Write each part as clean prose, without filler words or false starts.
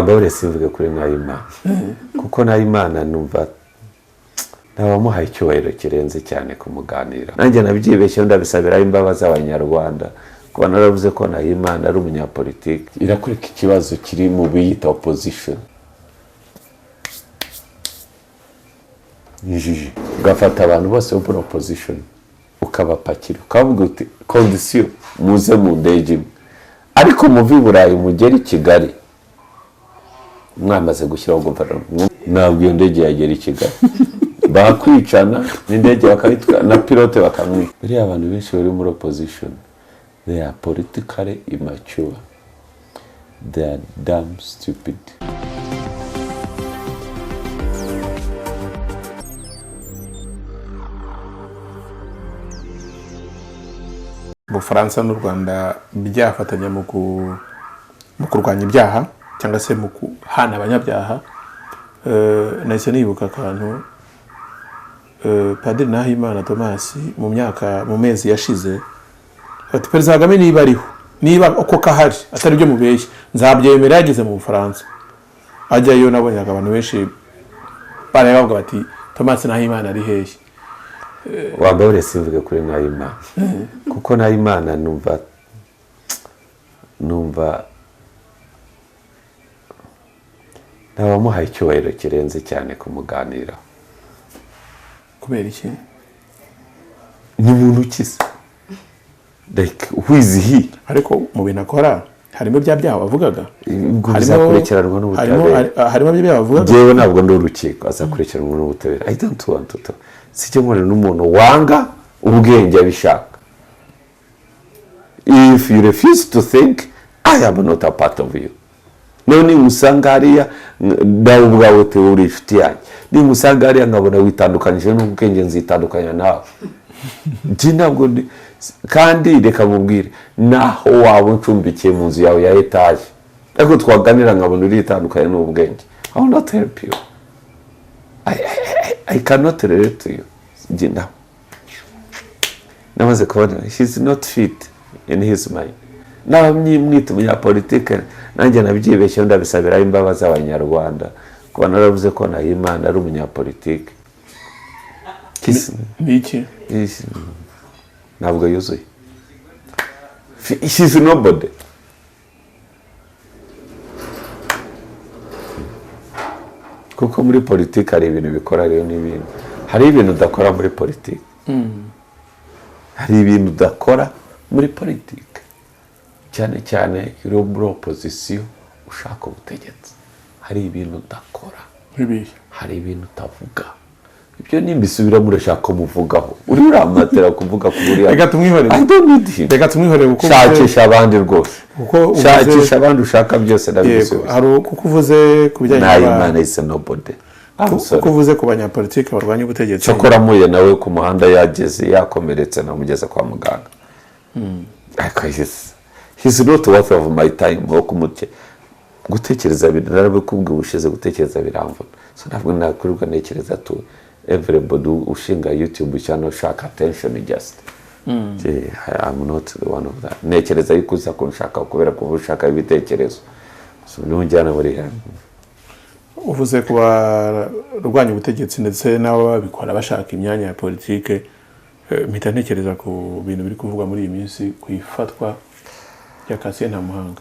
wambabure sivuge kuri Nahimana kuko Nahimana numva nabamuhaye icyubahiro kirenze cyane kumuganira. Nanjye nabyibeshye ndabisabira imbabazi abanyarwanda kuba naravuze ko Nahimana ari umunyapolitiki. Irakureka ikibazo kiri mu biyita opposition. Nijiji ugafata abantu bose bo opposition ukabapakira ukavuga uti condition muze mu ndege ariko muvi Burayi mugera i Kigali mwamaze gushyiraho guverinoma ntabwo iyo ndege yagera i Kigali bakwicana n'indege bakayitwa na pilote bakamwica. Biriya abantu benshi bari muri opposition they are politically immature, they are damn stupid. Bufaransa n'u Rwanda byafatanya mu kurwanya ibyaha cyangwa se mu kuhana abanyabyaha. Nahise nibuka akantu Padiri Nahimana Thomas mu mezi yashize ati Perezida Kagame niba ariho niba uko kahari atari byo mubeshye nzabyemera yageze mu Bufaransa ajyayo. Nabonye abantu benshi baravuga bati Thomas Nahimana ari hehe. Wambabure sivuge kuri Nahimana kuko Nahimana numva nabamuhaye icyubahiro kirenze cyane kumuganira. Kubera iki? Ni muntu ukize like who is he? Ariko mu bintu akora harimo bya byaha bavugaga harimo n'ubutabera. Harimo bya byaha bavugaga. Jewe ntabwo ndi urukiko azakurikiranwa n'ubutabera. I don't want to sicyo nkore n'umuntu wanga ubwenge abishaka. If you refuse to think, I am not a part of you. None usanga hariya dawe ubwawe uri inshuti yanjye. Ni usanga hariya nkabona witandukanyije n'ubwenge nzitandukanya nawe. Ntabwo kandi reka mubwire naho waba ucumbikiye mu nzu yawe ya etaje ariko twaganira nkabona uri itandukanye n'ubwenge. I will not help you. I cannot relate to you. Jina. Namaze kubona he's not fit in his mind. Nawe mwita umunyapolitike nanjye nabyibeshye ndabisabira imbabazi abanyarwanda kuba naravuze ko Nahimana ari umunyapolitike. Niki? Ntabwo yuzuye. She's nobody. Kuko muri politiki hari ibintu bikora rero n'ibintu. Hari ibintu udakora muri politiki. Hari ibintu udakora muri politiki. Cyane cyane uri muri opposition ushaka ubutegetsi. Hari ibintu udakora. Hari ibintu utavuga. Ibyo nimbisubira murashaka muvugaho. Uri uramatera kuvuga ku buriya. Reka tumwihorere. I don't need him. Reka tumwihorere uko shakisha abandi rwose. Uko shakisha abandi ushaka byose ndabisubiza. Hari uko uvuze kubijyanye Nahimana is nobody. Uko uvuze ku banyapolitike barwanya ubutegetsi. Cyokora muye nawe ku muhanda yageze yakomeretse namugeza kwa muganga. He's not worth of my time ho kumutye. Gutekereza ibintu narabikubwiye ubushize gutekereza biramvuna. So ntabwo nakuruka nekereza tu everybody ushinga YouTube channel shaka attention just. I'm not one of that. Nekereza yukuza ko nshaka kubera ko ushaka ibitekerezo. So nujyana buri hamwe. Uvuze kuba rwanya ubutegetsi ndetse nabo babikora bashaka imyanya ya politike mpita ntekereza ku bintu biri kuvugwa muri iyi minsi kwifatwa ya Cassien Ntamuhanga.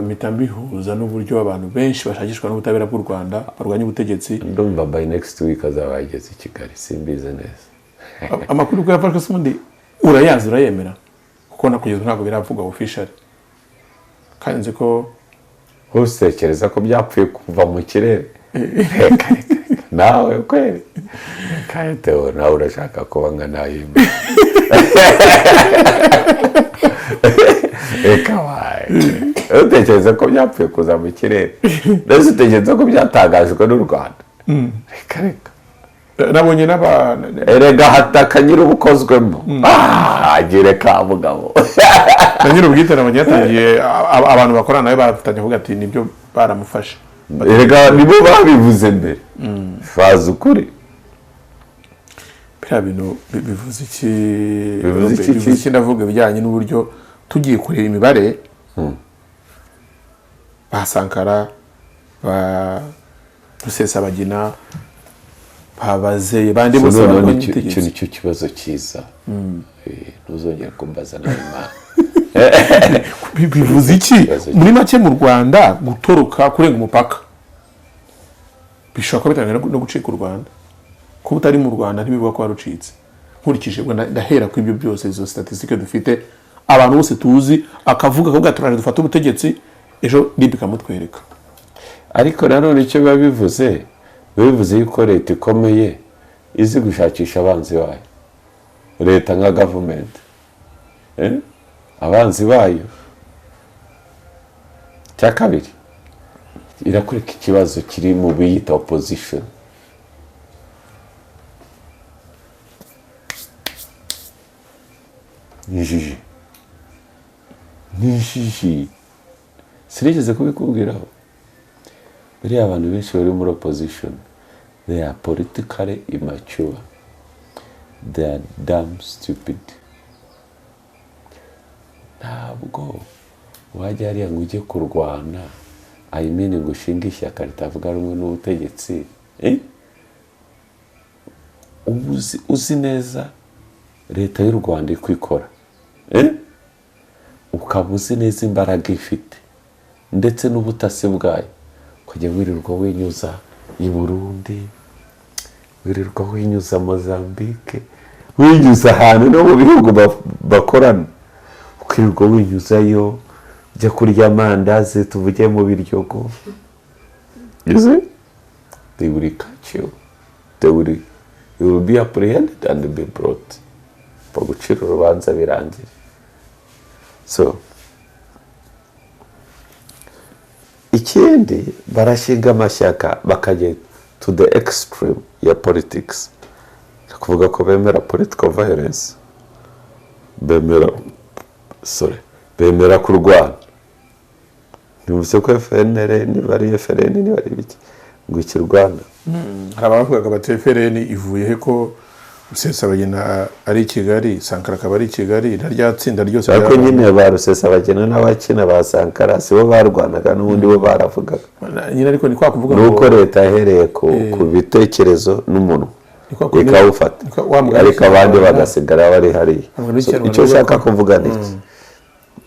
Mpita mbihuza n'uburyo abantu benshi bashakishwa n'ubutabera bw'u Rwanda barwanya ubutegetsi. Ndumva by next week azabageze i Kigali simbize neza. Amakuru ko yafashwe s'undi urayazi urayemera kuko nakugeza ntabwo biravugwa official. Kandi nzi ko ustekereza ko byapfuye kuva mu kirere. Nawe kweli Kayiteo nawe urashaka kuba nka Nahimana. Kawaii utekereza ko byapfuye kuza mu kirere ndetse utekereza ko byatangajwe n'u Rwanda. Reka nabonye n'abana erega hataka nyiri ubukozwemo agire ka mugabo na nyiri ubwite nabonye yatangiye abantu bakorana nawe barafatanya kuvuga ati nibyo baramufashe. Erega nibo babivuze mbere. Faza ukuri biriya bintu bivuze iki ndavuga bijyanye n'uburyo tugiye kureba imibare ba Sankara, ba Rusesabagina, babazeye bandi bose icyo nicyo kibazo cyiza. Ntuzongera kumbaza nawe Imana. Bivuze iki muri make mu Rwanda gutoroka kurenga umupaka bishobora kuba bitandukanye no gucika u Rwanda, ko utari mu Rwanda ntibivuga ko warucitse. Nkurikije ndahera ku ibyo byose, izo statistique dufite, abantu bose tuzi, akavuga ko gaturaje dufata ubutegetsi, ejo libika mutwereka. Ariko nanone icyo biba bivuze yuko leta ikomeye izi gushakisha abanzi bayo. Leta nka government, abanzi bayo. Cya kabiri, irakureka ikibazo kiri mu biyita opposition. Nijiji sinigeze kubikubwiraho. Buriya abantu benshi bari muri opposition, they are politically immature, they are damn stupid. Ntabwo wajya hariya ngo ujye kurwana, I mean ngo ushinge ishyaka ritavuga rumwe n'ubutegetsi, uzi neza leta y'u Rwanda ikwikora, ukaba uzi neza imbaraga ifite ndetse n'ubutasi bwayo, kujya wirirwa winyuza i Burundi, wirirwa winyuza Mozambique, winyuza ahantu no mu bihugu bakorana, ukirirwa winyuzayo, ujya kurya amandazi tuvuge mu Biryogo. They will catch you, you will be apprehended and be brought. Gucira urubanza birangira. So ikindi barashinga amashyaka bakajya to the extreme ya politics, kuvuga ko bemera political violence, bemera kurwana. Ntimuze ko FNL niba ari FRN niba ari biki ngo ikirwana. Hari abavugaga bati FRN ivuye he ko Rusesabagina ari Kigali, Sankara akaba ari Kigali, naryatsinda ryose. Ariko nyine ba Rusesabagina n'abakina ba Sankara sibo barwanaga n'ubundi bo baravugaga. Nyine ariko ni kwa kuvuga nuko leta yahereye ku bitekerezo n'umuntu ikawufata, ariko abandi bagasigara bari hariya. Icyo ushaka kuvuga ni iki?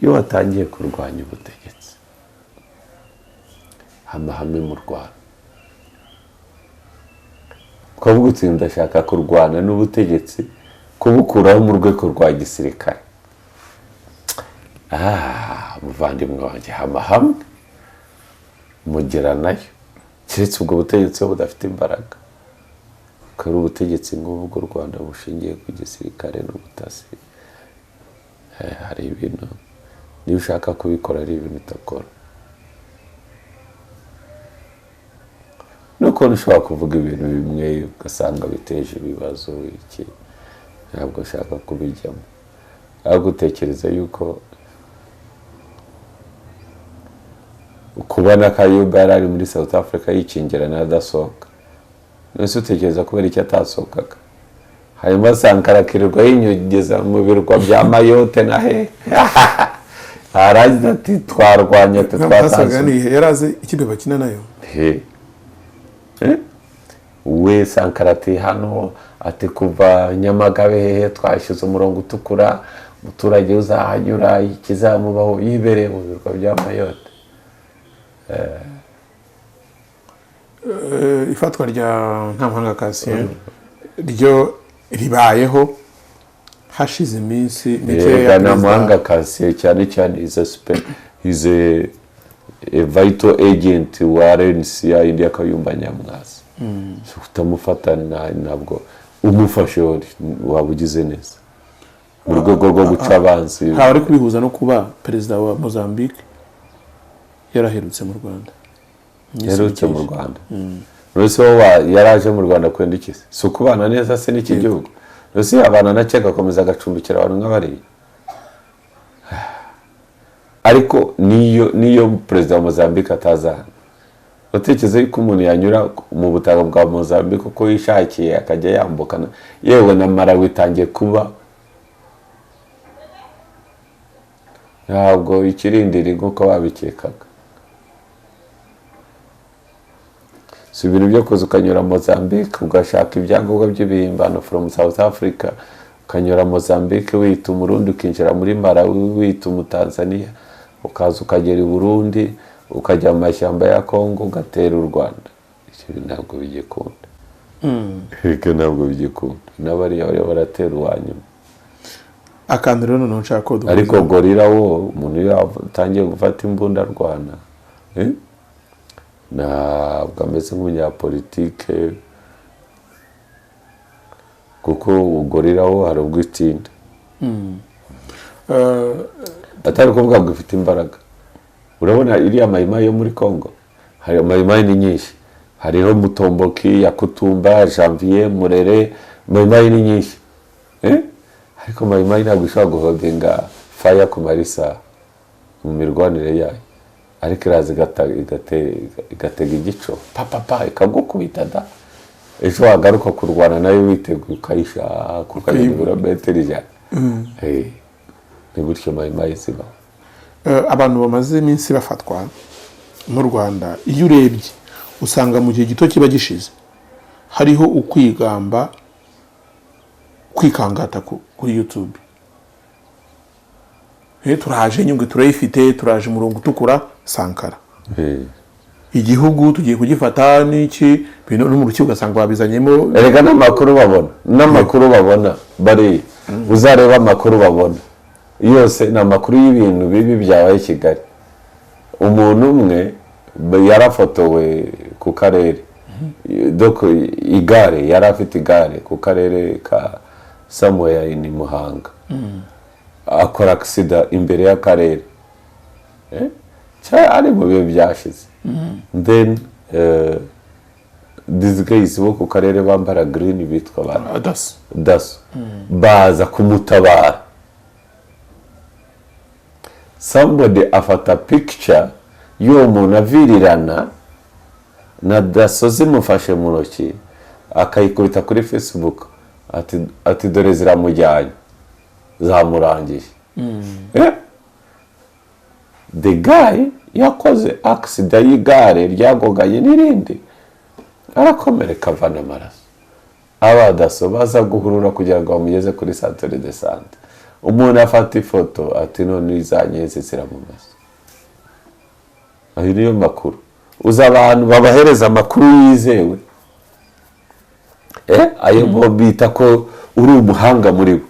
Iyo watangiye kurwanya ubutegetsi, amahame mu Rwanda, ukavuga uti ndashaka kurwana n'ubutegetsi, kubukuraho mu rwego rwa gisirikare, muvandimwe wanjye, amahame mugera nayo, keretse ubwo butegetsi budafite imbaraga. Kari ubutegetsi nk'ubwo u Rwanda bushingiye ku gisirikare n'ubutasi, hari ibintu niba ushaka kubikora ari ibintu utakora. Nuko ntushobora kuvuga ibintu bimwe ugasanga biteje ibibazo, iki ntabwo ushaka kubijyamo. Ahubwo utekereza yuko kubona Kayumba yari ari muri South Africa yikingirana adasohoka, nese utekereza kubera icyo atasohokaga? Hanyuma Sankara akirirwa yinyugeza mu birwa bya Mayotte na he araza ati twarwanya twatanze. Yaraze ikipe bakina nayo we Sankara ati hano ati kuva Nyamagabe hehe twashize umurongo utukura, umuturage uzahanyura ikizamubaho, yibereye mu birwa bya Mayotte. Ifatwa rya Ntamuhanga Cassien ryo ribayeho hashize iminsi mikeya. Ntamuhanga Cassien cyane is a vital agent wa RNC ya India Kayumba Nyamwasa. Utamufata ntabwo umufashe wabugize neza mu rwego rwo guca abanzi. Hari kubihuza no kuba perezida wa Mozambique yaraherutse mu Rwanda. Yarutse mu Rwanda. Nose yaraje mu Rwanda kwenda iki? Si ukubana neza se n'iki gihugu. Nose abana naceka akomeza agacumbikira abantu nk'abari. Ariko niyo perezida wa Mozambique atazana, utekereza ko umuntu yanyura mu butaka bwa Mozambique uko yishakiye akajya yambukana, yewe na Malawi itangiye kuba ntabwo ikirindiri nk'uko babikekaga. si ibintu byo kuza ukanyura Mozambique ugashaka ibyangombwa by'ibihimbano from South Africa, ukanyura Mozambique wita Umurundi, ukinjira muri Malawi wita Umutanzania, ukaza ukagera i Burundi, ukajya mu mashyamba ya Congo, ugatera u Rwanda. Ibyo ntabwo bigikunda. Ibyo ntabwo bigikunda. N'abariya bari baratera uwanyuma. Akantu rero noneho nshaka ko duhuza. Ariko gorira wo umuntu yatangiye gufata imbunda arwana, ntabwo ameze nk'umunyapolitike, kuko gorira wo hari ubwo itinda. Atari kuvuga ngo ifite imbaraga. Urabona iriya mayimayi yo muri Congo, hari mayimayi ni nyinshi, hariho Mutomboki, Yakutumba, Janvier, Murere, mayimayi ni nyinshi, ariko mayimayi ntabwo ishobora guhogenga faya ku marisa mu mirwanire yayo, ariko iraza igatega igico papa ikagukubita da, ejo wagaruka kurwana nayo witeguye ukayishaka ukagenda ibirometero ijana. Ni gutyo mayimayi zibaho. Abantu bamaze iminsi bafatwa mu Rwanda, iyo urebye usanga mu gihe gito kiba gishize hariho ukwigamba, kwikangata kuri YouTube. Turaje nyungwe turayifite, turaje umurongo utukura Sankara. Igihugu tugiye kugifata n'iki bintu no mu rukiko ugasanga babizanyemo. Erega n'amakuru babona bari uzareba amakuru babona yose ni amakuru y'ibintu bibi byabaye i Kigali. Umuntu umwe yarafotowe ku karere, doko igare, yari afite igare ku karere ka Samuel ni Muhanga, akora aksida imbere y'akarere, ari mu bihe byashize. Then these guys bo ku karere bambara green bitwa daso baza kumutabara. Somebody afata picture y'uwo muntu avirirana na daso zimufashe mu ntoki, akayikubita kuri Facebook, ati dore ziramujyanye zamurangiye. The guy yakoze accident y'igare ryagoganye n'irindi, arakomereka avana amaraso. Abadaso baza guhurura kugira ngo bamugeze kuri centre de santé. Umuntu afata ifoto ati none izanyeze ziramumasa. Ayo niyo makuru. Uza abantu babahereza amakuru yizewe, ayo bita ko uri umuhanga muri bo,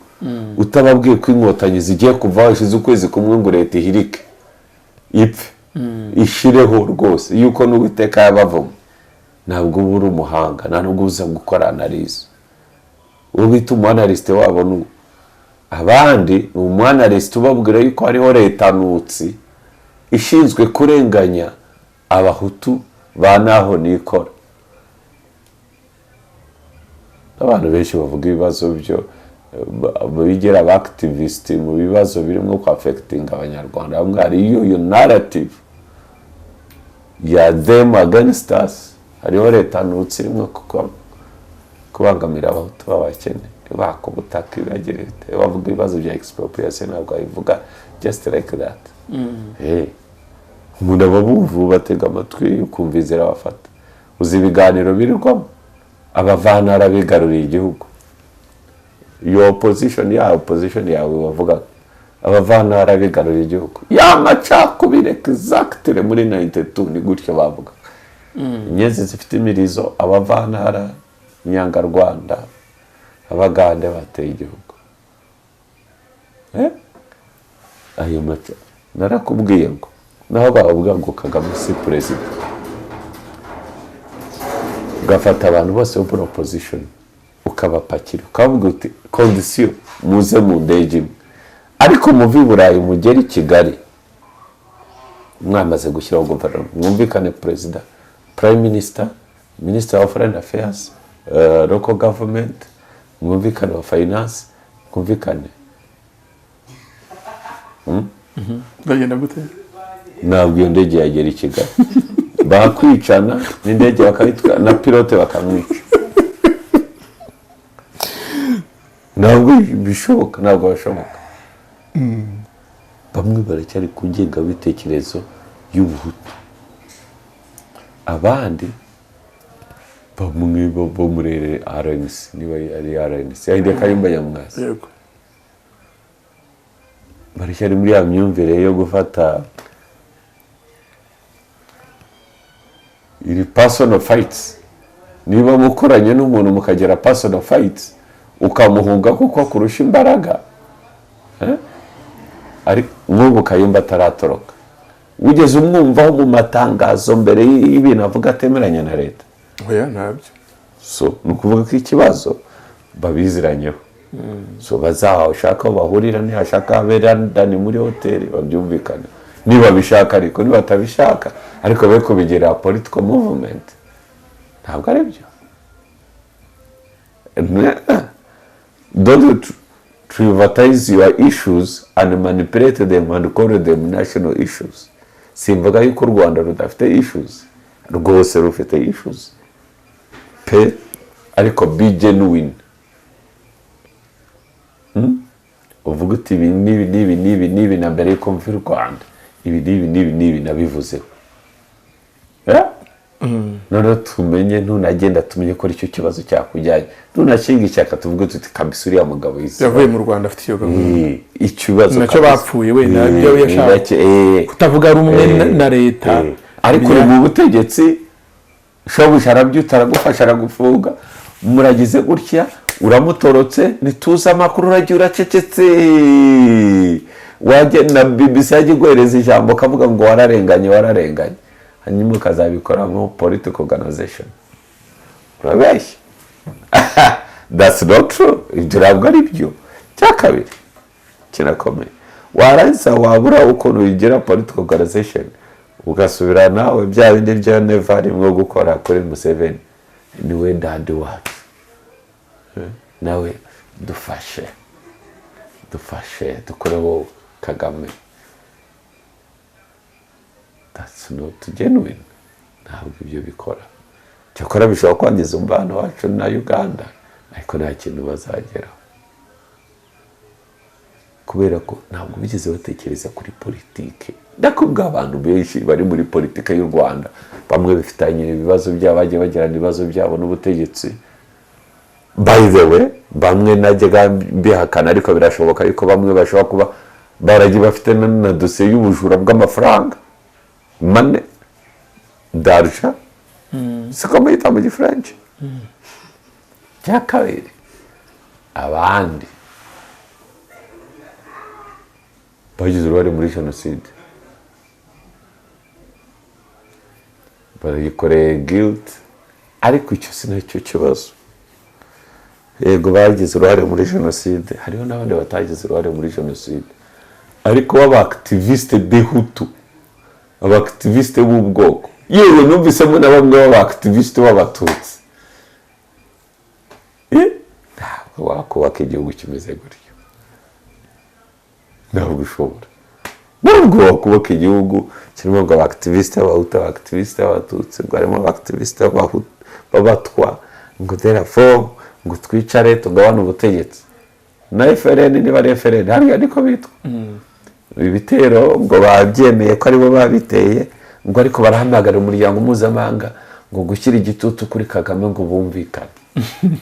utababwiye ko inkotanyi zigiye kuva hashize ukwezi kumwe ngo leta ihirike ipfe ishireho rwose, yuko n'Uwiteka yabavamo, ntabwo uba uri umuhanga, ntabwo uza gukora analyse. Uwo bita umu-analyste wabo n'uwo, abandi ni umu-analyste ubabwira yuko hariho leta nutsi ishinzwe kurenganya abahutu ba naho nikora. Abantu benshi bavuga ibibazo byo bigera abactivist mu bibazo birimo ku affecting abanyarwanda, bamwe ari iyo narrative ya them against us. Hariho leta nutsi irimo kubangamira abahutu b'abakene, bakubutaka ibagirete, bavuga ibibazo bya expropriation, ntabwo bivuga just like that. Umuntu ababuvu batega amatwi ukumva izira bafata. Uzi ibiganiro birirwamo abavantara bigaruriye igihugu, iyo opposition yawe bavuga abavantara bigaruriye igihugu, y'amacakubiri exactly muri 92 ni gutyo bavuga. Inyenzi zifite imirizo, abavantara, Nyangarwanda, Abagande bateye igihugu. Ayo maca narakubwiye ngo naho bavuga ngo Kagame si president, ugafata abantu bose bo muri opposition ukabapakira, ukavuga uti condition muze mu ndege, ariko muvi Burayi mugeri Kigali mwamaze gushyiraho guverinoma, mwumvikane president, prime minister, minister of foreign affairs, local government, mwumvikane wa finance, mwumvikane. Bagenda gute? Ntabwo iyo ndege yagera i Kigali, bakwicana n'indege bakayitwa na pilote bakamwica. Ntabwo bishoboka, ntabwo bashoboka. Bamwe baracyari ku ngengabitekerezo y'ubuhutu, abandi bamwe bo muri RNC niba ari RNC yahinde Kayumba Nyamwasa yego baracyari muri ya myumvire yo gufata iri personal fights niba mukoranye n'umuntu mukagera personal fights ukamuhunga kuko kurusha imbaraga ari nk'ubu Kayumba ataratoroka wigeze umwumvaho mu matangazo mbere y'ibintu avuga atemeranya na leta oya ntabyo so ni ukuvuga ko ikibazo babiziranyeho so bazashaka aho bahurira ntihashaka habera ndani muri hoteli babyumvikana niba bishaka ariko niba batabishaka ariko be kubigira political movement ntabwo ari byo don't privatize your issues and manipulate them and call them national issues simvuga yuko u Rwanda rudafite issues rwose rufite issues pe ariko be genuine uvuga uti ibi nibi na mbere yuko mva u Rwanda ibi nibi nabivuzeho none tumenye ntunagenda tumenye ko icyo kibazo cyakujyanye ntunashinga icyaka tuvuge tuti kabisa uriya mugabo yavuye mu Rwanda afite iyo gahunda ikibazo nacyo bapfuye we nabyo yashaka kutavuga rumwe na leta ariko uri mu butegetsi shobuja arabyuta aragufasha aragufunga muragize gutya uramutorotse nituza amakuru uragiye uracecetse wajye na BBC yagiye guhereza ijambo kavuga ngo wararenganye hanyuma ukazabikora nko political organization urabeshya that's not true ibyo ntabwo ari byo cyakabiri kirakomeye warangiza wabura ukuntu wigira political organization ugasubira nawe bya bindi bya never rimwe gukora kuri Museveni niwe dadi wacu nawe dufashe dukoreho Kagame that's not genuine ntabwo ibyo bikora cyakora bishobora kwangiza umubano wacu na Uganda ariko nta kintu bazageraho kubera ko ntabwo bigeze batekereza kuri politike ndakubwa abantu benshi bari muri politike y'u Rwanda bamwe bifitanye ibibazo byabo bagiye bagirana ibibazo byabo n'ubutegetsi by the way bamwe najyaga bihakana ariko birashoboka yuko bamwe bashobora kuba baragiye bafite na dosiye y'ubujura bw'amafaranga mane darja siko bayita mu gifaransa cyakabiri abandi bagize uruhare muri jenoside barayikoreye guilt ariko icyo sinacyo kibazo yego bagize uruhare muri jenoside hariho n'abandi batagize uruhare muri jenoside ariko b'abactiviste de Hutu abactiviste b'ubwoko yewe numvisemo na bamwe b'abactiviste b'abatutsi ntabwo wakubaka igihugu kimeze gutyo ntabwo ushobora ntabwo wakubaka igihugu kirimo ngo abactiviste b'abahutu abactiviste b'abatutsi ngo harimo abactiviste b'abatwa ngo therefore ngo twicare tugabane ubutegetsi na FRN niba ari FRN hariya niko bitwa ibitero ngo babyemeye ko aribo babiteye ngo ariko barahamagara umuryango mpuzamahanga ngo gushyira igitutu kuri Kagame ngo bumvikane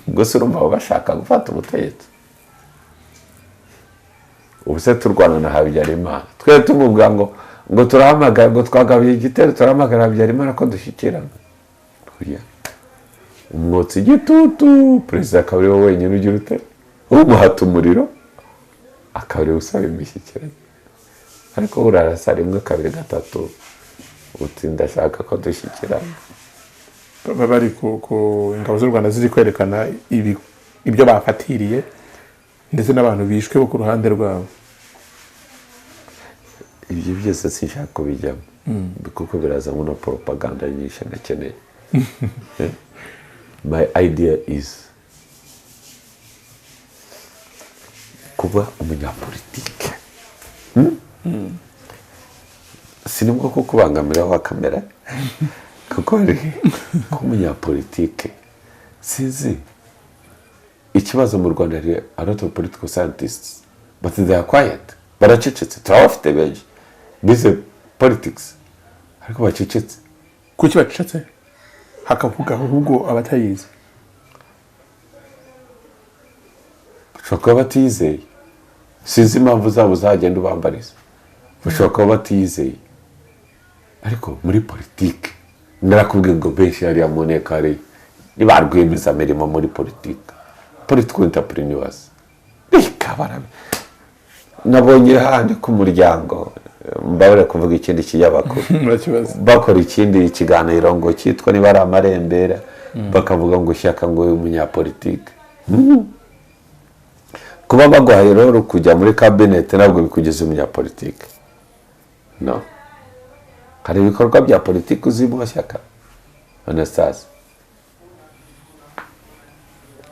gusa urumva abo bashaka gufata ubutegetsi ubuse turwana na Habyarimana twe tumubwira ngo turahamagara ngo twagabiye igitero turahamagara Habyarimana ko dushyikirana umwotsi igitutu perezida akaba ariwe wenyine ugira ute umuhata umuriro akaba ariwe usaba imishyikirano ariko urarasa rimwe kabiri gatatu uti ndashaka ko dushyikirana bari ku ingabo z'u Rwanda ziri kwerekana ibyo bafatiriye ndetse n'abantu bishwe bo ku ruhande rwabo ibyo byose sinshaka kubijyamo kuko birazamo na propaganda nyinshi nakeneye my idea is kuba umunyapolitike sinibwo ko kubangamira wa kamera kuko ari umunyapolitike sinzi ikibazo mu Rwanda ari a lot of political scientists but they are quiet baracecetse turabafite benshi bize politics ariko bacecetse kuki bacecetse hakavuga ahubwo abatayizi. bashobora kuba batizeye, sinzi impamvu zabo zagenda ubambariza, bashobora kuba batizeye, ariko muri politike narakubwiye ngo benshi hariya mu nteko hari ni ba rwiyemezamirimo muri politike, political entrepreneurs bikabara. Nabonye handi ku muryango mbabure kuvuga ikindi kinyamakuru bakora ikindi kiganiro ngo cyitwa niba ari amarembera, bakavuga ngo Shyaka ngo umunyapolitike. Kuba baguhaye rero kujya muri cabinet ntabwo bikugeza umunyapolitike, no. Hari ibikorwa bya politiki uzimo Shyaka Anastase,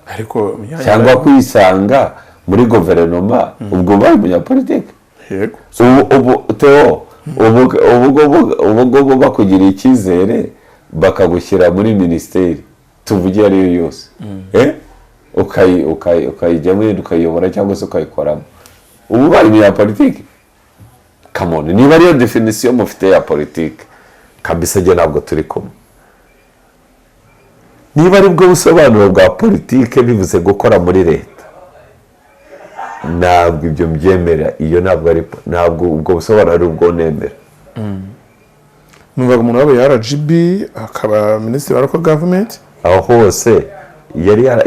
ariko cyangwa kwisanga muri guverinoma ubwo bari umunyapolitike. yego ubu Theo ubu bakugiriye icyizere bakagushyira muri minisiteri tuvugiye ariyo yose, ukayijyamo ukayiyobora cyangwa se ukayikoramo, ubu bari umunyapolitike. Come on, niba ariyo definition mufite ya politike kabisa, njye ntabwo turi kumwe. Niba ari bwo busobanuro bwa politike bivuze gukora muri leta, ntabwo ibyo mbyemera. Iyo ntabwo ubwo busobanuro ari ubwo nemera. numvaga umuntu wabaye RGB akaba minisitiri wa local government, aho hose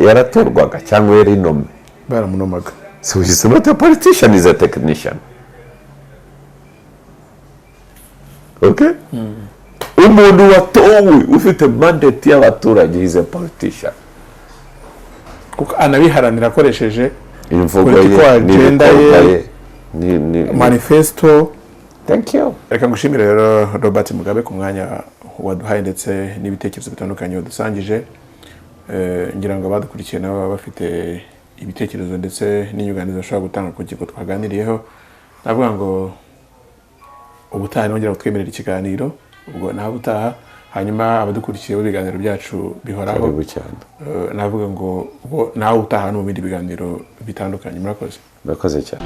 yaratorwaga cyangwa yari inome, baramunomaga. so he's not a politician, he's a technician. Okay? Umuntu watowe ufite mandate y'abaturage, he's a politician. Kuko anabiharanira akoresheje imvugo ye, agenda ye, ni manifesto. Thank you. Reka ngushimire rero Robert Mugabe ku mwanya waduhaye ndetse n'ibitekerezo bitandukanye wadusangije. Ngira ngo abadukurikiye nabo baba bafite ibitekerezo ndetse n'inyunganizi bashobora gutanga ku kigo twaganiriyeho. Navuga ngo ubutaha nongera kutwemerera ikiganiro, ubwo naho ubutaha, hanyuma abadukurikiye b'ibiganiro byacu bihoraho. Navuga ngo naho ubutaha no mu bindi biganiro bitandukanye. Murakoze cyane.